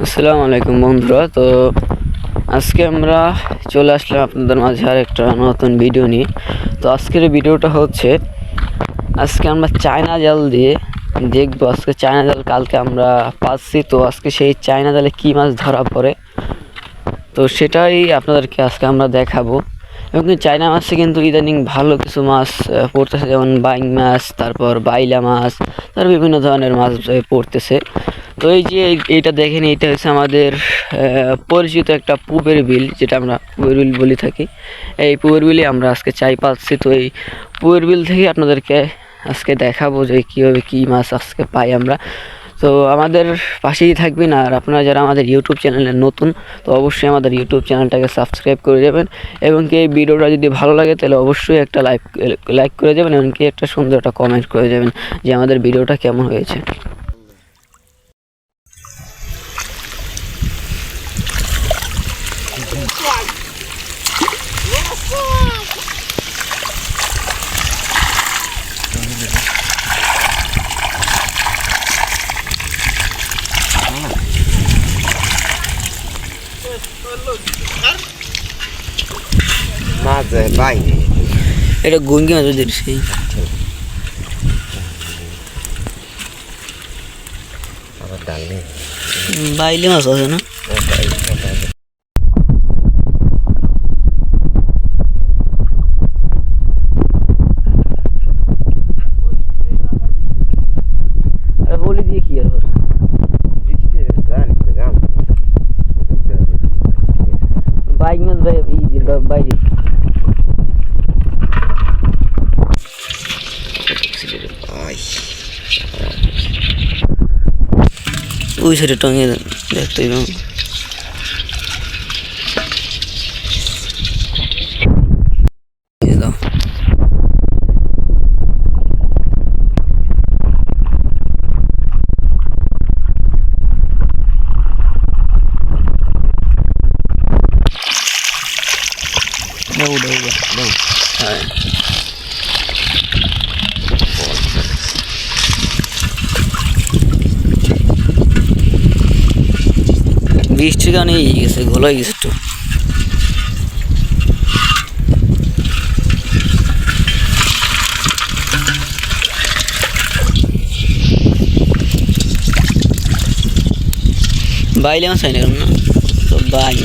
আসসালামু আলাইকুম বন্ধুরা। তো আজকে আমরা চলে আসলাম আপনাদের মাঝে আর একটা নতুন ভিডিও নিয়ে। তো আজকের ভিডিওটা হচ্ছে আজকে আমরা চায়না জাল দিয়ে দেখবো। আজকে চায়না জাল কালকে আমরা পাচ্ছি, তো আজকে সেই চায়না জালে কী মাছ ধরা পড়ে তো সেটাই আপনাদেরকে আজকে আমরা দেখাবো। এবং চায়না মাছে কিন্তু ইদানিং ভালো কিছু মাছ পড়তেছে, যেমন বাইং মাছ, তারপর বাইলা মাছ, তার বিভিন্ন ধরনের মাছ পড়তেছে। তো এই যে এইটা দেখেন, এইটা হচ্ছে আমাদের পরিচিত একটা পুবের বিল, যেটা আমরা পুবের বিল বলে থাকি। এই পুবের বিলে আমরা আজকে চাই পাচ্ছি। তো এই পুবের বিল থেকে আপনাদেরকে আজকে দেখাবো যে কীভাবে কী মাছ আজকে পাই আমরা। তো আমাদের পাশেই থাকবেন, আর আপনারা যারা আমাদের ইউটিউব চ্যানেলে নতুন, তো অবশ্যই আমাদের ইউটিউব চ্যানেলটাকে সাবস্ক্রাইব করে যাবেন। এবং কি এই ভিডিওটা যদি ভালো লাগে তাহলে অবশ্যই একটা লাইক করে যাবেন, এবং কি একটা সুন্দর একটা কমেন্ট করে যাবেন যে আমাদের ভিডিওটা কেমন হয়েছে। মাছ বাইরে এটা গঙ্গি মাছ দেখছি, আবার ডাল নেই, বাইলে মাছ আছে না? বলি দিয়ে কি আর বাইক মাছ বাইরে ওই সাইডে টঙে দেখতে দাও। হ্যাঁ, বৃষ্টির কারণে এই গেছে, ঘোলা গেছে একটু। বাইলে মাছ হয় না কেন, না তো বাই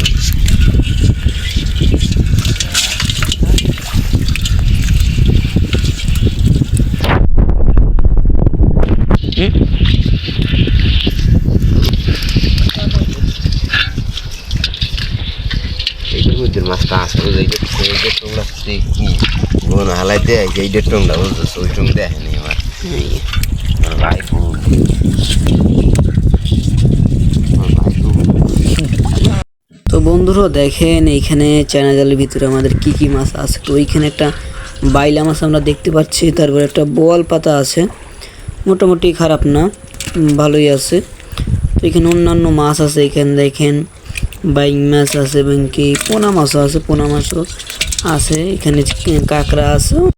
মাছটা আসলে তোমরা কি বোন হালাই দেয় যে এইটা টুংটা বুঝছো, ওই টুং দেখেনি আমার ভাই। তো বন্ধুরা দেখেন, এইখানে চায়না জালের ভিতরে আমাদের কি কি মাছ আছে। তো এইখানে একটা বাইলা মাছ আমরা দেখতে পাচ্ছি, তারপর একটা বোয়াল পাতা আছে, মোটামুটি খারাপ না, ভালোই আছে। তো এখানে অন্যান্য মাছ আছে, এখানে দেখেন বাইং মাছ আছে এবং কি পোনা মাছও আছে, পোনা মাছও আছে, এখানে কাঁকড়া আছে।